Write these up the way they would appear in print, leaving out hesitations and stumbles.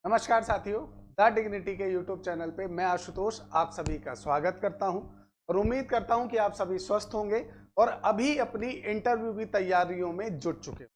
नमस्कार साथियों, the dignity के यूट्यूब चैनल पे मैं आशुतोष आप सभी का स्वागत करता हूं और उम्मीद करता हूं कि आप सभी स्वस्थ होंगे और अभी अपनी इंटरव्यू की तैयारियों में जुट चुके हो।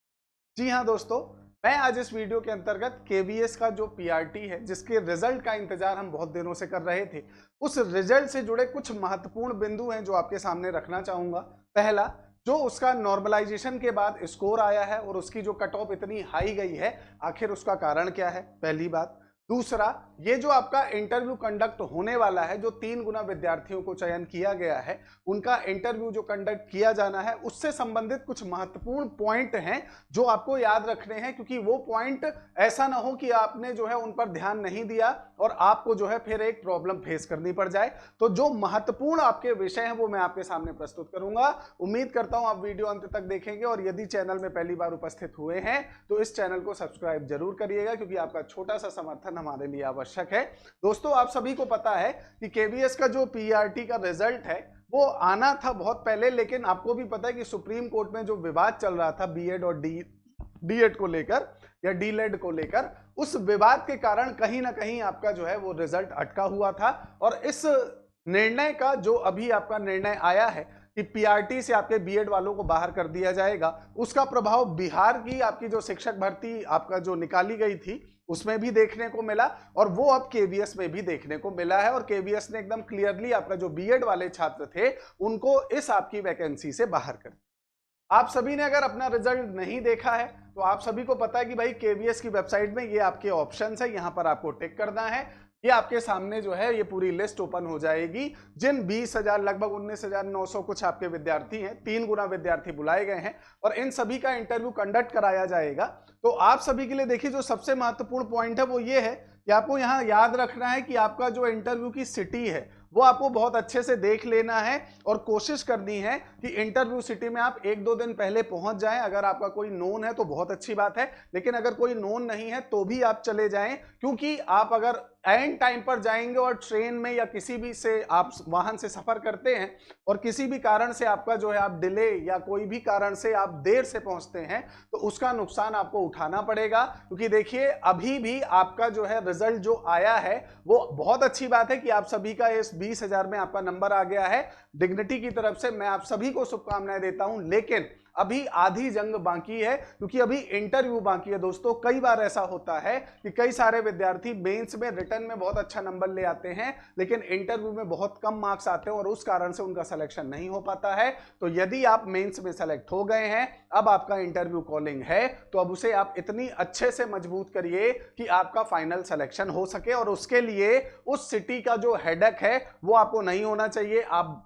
जी हां दोस्तों, मैं आज इस वीडियो के अंतर्गत केवीएस का जो पीआरटी है जिसके रिजल्ट का इंतजार हम बहुत दिनों से कर रहे थे, उस रिजल्ट से जुड़े कुछ महत्वपूर्ण बिंदु हैं जो आपके सामने रखना चाहूंगा। पहला, जो उसका नॉर्मलाइजेशन के बाद स्कोर आया है और उसकी जो कट ऑफ इतनी हाई गई है, आखिर उसका कारण क्या है, पहली बात। दूसरा, ये जो आपका इंटरव्यू कंडक्ट होने वाला है, जो 3 गुना विद्यार्थियों को चयन किया गया है, उनका इंटरव्यू जो कंडक्ट किया जाना है उससे संबंधित कुछ महत्वपूर्ण पॉइंट हैं जो आपको याद रखने हैं, क्योंकि वो पॉइंट ऐसा ना हो कि आपने जो है उन पर ध्यान नहीं दिया और आपको जो है फिर एक प्रॉब्लम फेस करनी पड़ जाए। तो जो महत्वपूर्ण आपके विषय हैं वो मैं आपके सामने प्रस्तुत करूंगा। उम्मीद करता हूं आप वीडियो अंत तक देखेंगे और यदि चैनल में पहली बार उपस्थित हुए हैं तो इस चैनल को सब्सक्राइब जरूर करिएगा, क्योंकि आपका छोटा सा समर्थन हमारे लिए आवश्यक है। दोस्तों, आप सभी को पता है कि केवीएस का जो पीआरटी का रिजल्ट है वो आना था बहुत पहले, लेकिन आपको भी पता है कि सुप्रीम कोर्ट में जो विवाद चल रहा था बीएड और डीएड को लेकर या डीलेड को लेकर, उस विवाद के कारण कहीं ना कहीं आपका जो है वो रिजल्ट अटका हुआ था। और इस निर्णय का जो अभी आपका निर्णय आया है कि पीआरटी से आपके बीएड वालों को बाहर कर दिया जाएगा, उसका प्रभाव बिहार की आपकी जो शिक्षक भर्ती आपका जो निकाली गई थी उसमें भी देखने को मिला और वो अब केवीएस में भी देखने को मिला है। और केवीएस ने एकदम क्लियरली आपका जो बीएड वाले छात्र थे उनको इस आपकी वैकेंसी से बाहर कर दिया। आप सभी ने अगर अपना रिजल्ट नहीं देखा है तो आप सभी को पता है कि भाई केवीएस की वेबसाइट में ये आपके ऑप्शंस है, यहां पर आपको टिक करना है। ये आपके सामने जो है ये पूरी लिस्ट ओपन हो जाएगी। जिन 20,000 लगभग 19,900 कुछ आपके विद्यार्थी हैं, 3 गुना विद्यार्थी बुलाए गए हैं और इन सभी का इंटरव्यू कंडक्ट कराया जाएगा। तो आप सभी के लिए देखिए जो सबसे महत्वपूर्ण पॉइंट है वो ये है कि आपको यहाँ याद रखना है कि आपका जो इंटरव्यू की सिटी है वो आपको बहुत अच्छे से देख लेना है और कोशिश करनी है कि इंटरव्यू सिटी में आप 1-2 दिन पहले पहुंच जाएं। अगर आपका कोई नोन है तो बहुत अच्छी बात है, लेकिन अगर कोई नोन नहीं है तो भी आप चले जाएं, क्योंकि आप अगर एंड टाइम पर जाएंगे और ट्रेन में या किसी भी से आप वाहन से सफर करते हैं और किसी भी कारण से आपका जो है आप डिले या कोई भी कारण से आप देर से पहुंचते हैं तो उसका नुकसान आपको उठाना पड़ेगा। क्योंकि देखिए अभी भी आपका जो है रिजल्ट जो आया है वो बहुत अच्छी बात है कि आप सभी का इस 20,000 में आपका नंबर आ गया है। डिग्निटी की तरफ से मैं आप सभी को शुभकामनाएं देता हूं, लेकिन अभी आधी जंग बाकी है, क्योंकि अभी इंटरव्यू बाकी है। दोस्तों, कई बार ऐसा होता है कि कई सारे विद्यार्थी मेंस में रिटर्न में बहुत अच्छा नंबर ले आते हैं, लेकिन इंटरव्यू में बहुत कम मार्क्स आते हैं और उस कारण से उनका सिलेक्शन नहीं हो पाता है। तो यदि आप मेंस में सेलेक्ट हो गए हैं, अब आपका इंटरव्यू कॉलिंग है, तो अब उसे आप इतनी अच्छे से मजबूत करिए कि आपका फाइनल सिलेक्शन हो सके। और उसके लिए उस सिटी का जो हेडेक है वो आपको नहीं होना चाहिए। आप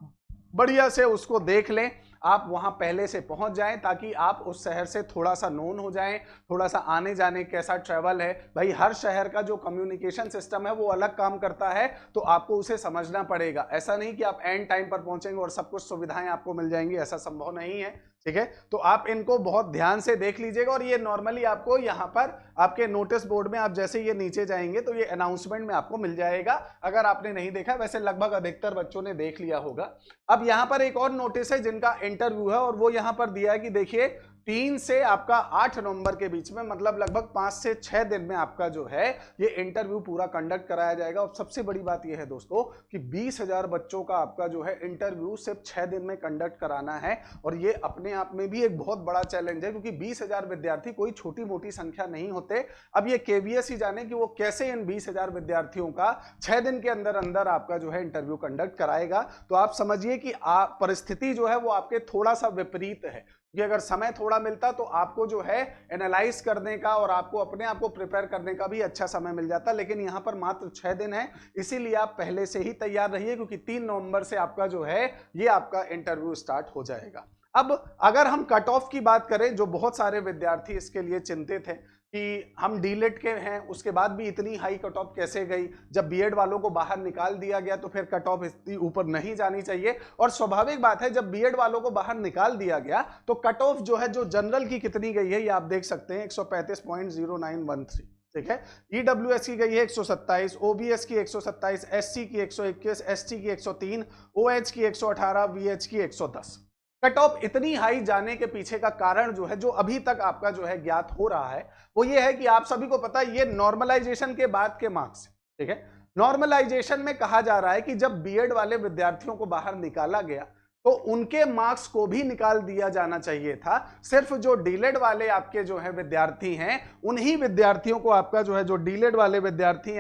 बढ़िया से उसको देख लें, आप वहां पहले से पहुंच जाएं ताकि आप उस शहर से थोड़ा सा नोन हो जाएं, थोड़ा सा आने जाने कैसा ट्रैवल है। भाई हर शहर का जो कम्युनिकेशन सिस्टम है वो अलग काम करता है, तो आपको उसे समझना पड़ेगा। ऐसा नहीं कि आप एंड टाइम पर पहुंचेंगे और सब कुछ सुविधाएं आपको मिल जाएंगी, ऐसा संभव नहीं है। ठीक है, तो आप इनको बहुत ध्यान से देख लीजिएगा। और ये नॉर्मली आपको यहाँ पर आपके नोटिस बोर्ड में आप जैसे ये नीचे जाएंगे तो ये अनाउंसमेंट में आपको मिल जाएगा, अगर आपने नहीं देखा। वैसे लगभग अधिकतर बच्चों ने देख लिया होगा। अब यहाँ पर एक और नोटिस है जिनका इंटरव्यू है और वो यहाँ पर दिया है कि देखिए 3 से आपका 8 नवंबर के बीच में, मतलब लगभग 5 से 6 दिन में आपका जो है ये इंटरव्यू पूरा कंडक्ट कराया जाएगा। और सबसे बड़ी बात ये है दोस्तों कि 20,000 बच्चों का आपका जो है इंटरव्यू सिर्फ 6 दिन में कंडक्ट कराना है। और ये अपने आप में भी एक बहुत बड़ा चैलेंज है, क्योंकि 20,000 विद्यार्थी कोई छोटी मोटी संख्या नहीं होते। अब ये केवीएस ही जाने कि वो कैसे इन 20,000 विद्यार्थियों का 6 दिन के अंदर अंदर आपका जो है इंटरव्यू कंडक्ट कराएगा। तो आप समझिए कि परिस्थिति जो है वो आपके थोड़ा सा विपरीत है कि अगर समय थोड़ा मिलता तो आपको जो है एनालाइज करने का और आपको अपने आप को प्रिपेयर करने का भी अच्छा समय मिल जाता, लेकिन यहां पर मात्र 6 दिन है। इसीलिए आप पहले से ही तैयार रहिए, क्योंकि 3 नवंबर से आपका जो है ये आपका इंटरव्यू स्टार्ट हो जाएगा। अब अगर हम कट ऑफ की बात करें, जो बहुत सारे विद्यार्थी इसके लिए चिंतित हैं कि हम डीलेट के हैं उसके बाद भी इतनी हाई कट ऑफ कैसे गई, जब बीएड वालों को बाहर निकाल दिया गया तो फिर कट ऑफ इतनी ऊपर नहीं जानी चाहिए। और स्वाभाविक बात है, जब बीएड वालों को बाहर निकाल दिया गया तो कट ऑफ जो है जो जनरल की कितनी गई है ये आप देख सकते हैं, 135.0913। ठीक है, ईडब्ल्यूएस की गई है 127, ओबीएस की 127, एससी की 121, एसटी की 103, ओएच की 118, वीएच की 110। कट ऑफ इतनी हाई जाने के पीछे का कारण जो है, जो अभी तक आपका जो है ज्ञात हो रहा है, वो ये है कि आप सभी को पता है ये नॉर्मलाइजेशन के बाद के मार्क्स, ठीक है। नॉर्मलाइजेशन में कहा जा रहा है कि जब बीएड वाले विद्यार्थियों को बाहर निकाला गया तो उनके मार्क्स को भी निकाल दिया जाना चाहिए था। सिर्फ जो डीलेड वाले आपके जो है विद्यार्थी हैं, उन्हीं विद्यार्थियों को आपका जो है, जो डीलेड वाले विद्यार्थी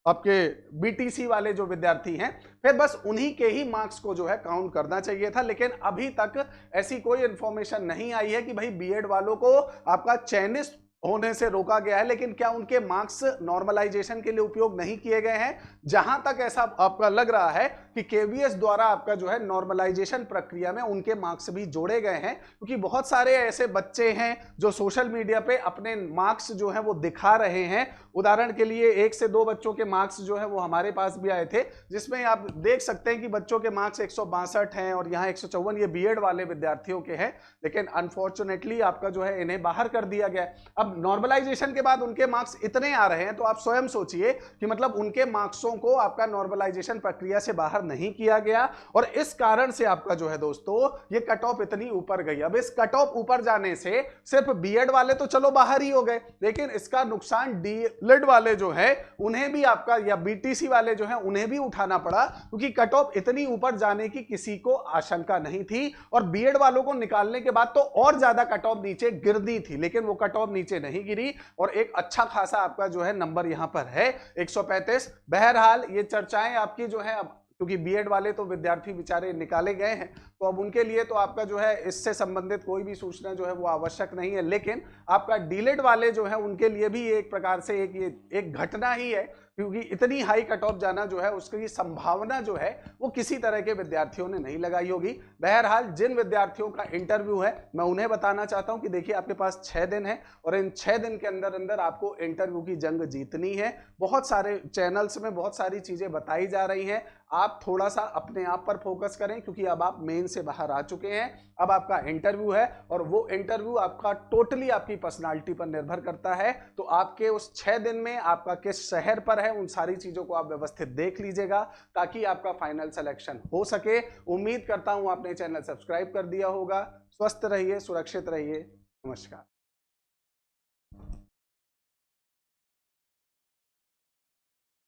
आपके बीटीसी वाले जो विद्यार्थी हैं, फिर बस उन्हीं के ही मार्क्स को जो है काउंट करना चाहिए था। लेकिन अभी तक ऐसी कोई इंफॉर्मेशन नहीं आई है कि भाई बीएड वालों को आपका चयनित होने से रोका गया है, लेकिन क्या उनके मार्क्स नॉर्मलाइजेशन के लिए उपयोग नहीं किए गए हैं? जहां तक ऐसा आपका लग रहा है कि केवीएस द्वारा आपका जो है नॉर्मलाइजेशन प्रक्रिया में उनके मार्क्स भी जोड़े गए हैं, क्योंकि बहुत सारे ऐसे बच्चे हैं जो सोशल मीडिया पे अपने मार्क्स जो है वो दिखा रहे हैं। उदाहरण के लिए 1 से 2 बच्चों के मार्क्स जो है वो हमारे पास भी आए थे, जिसमें आप देख सकते हैं कि बच्चों के मार्क्स 162 हैं और यहाँ 154 ये बीएड वाले विद्यार्थियों के हैं। लेकिन अनफॉर्चुनेटली आपका जो है इन्हें बाहर कर दिया गया। अब नॉर्मलाइजेशन के बाद उनके मार्क्स इतने आ रहे हैं, तो आप स्वयं सोचिए कि मतलब उनके मार्क्सों को आपका नॉर्मलाइजेशन प्रक्रिया से बाहर नहीं किया गया, और इस कारण से आपका जो है दोस्तों ये कट ऑफ इतनी ऊपर गई। अब इस कट ऑफ ऊपर जाने से सिर्फ बीएड वाले तो चलो बाहर ही हो गए, लेकिन इसका नुकसान डीएलएड वाले जो है उन्हें भी आपका, या बीटीसी वाले जो है उन्हें भी उठाना पड़ा, क्योंकि कट ऑफ इतनी ऊपर जाने की किसी को आशंका नहीं थी। और बीएड वालों को निकालने के बाद तो और ज्यादा कट ऑफ नीचे गिरती थी, लेकिन वो कट ऑफ नीचे नहीं गिरी और एक अच्छा खासा आपका जो है नंबर यहां पर है 135। बहरहाल ये चर्चाएं आपकी जो है, अब क्योंकि बीएड वाले तो विद्यार्थी बेचारे निकाले गए हैं, तो अब उनके लिए तो आपका जो है इससे संबंधित कोई भी सूचना जो है वो आवश्यक नहीं है। लेकिन आपका डीलेड वाले जो है उनके लिए भी एक प्रकार से एक घटना ही है, क्योंकि इतनी हाई कट ऑफ जाना जो है उसकी संभावना जो है वो किसी तरह के विद्यार्थियों ने नहीं लगाई होगी। बहरहाल जिन विद्यार्थियों का इंटरव्यू है मैं उन्हें बताना चाहता हूं कि देखिए आपके पास 6 दिन है और इन 6 दिन के अंदर अंदर आपको इंटरव्यू की जंग जीतनी है। बहुत सारे चैनल्स में बहुत सारी चीजें बताई जा रही हैं, आप थोड़ा सा अपने आप पर फोकस करें, क्योंकि अब आप मेन से बाहर आ चुके हैं। अब आपका इंटरव्यू है और वो इंटरव्यू आपका टोटली आपकी पर्सनालिटी पर निर्भर करता है। तो आपके उस 6 दिन में आपका किस शहर पर है, उन सारी चीजों को आप व्यवस्थित देख लीजिएगा, ताकि आपका फाइनल सिलेक्शन हो सके। उम्मीद करता हूं आपने चैनल सब्सक्राइब कर दिया होगा। स्वस्थ रहिए, सुरक्षित रहिए। नमस्कार।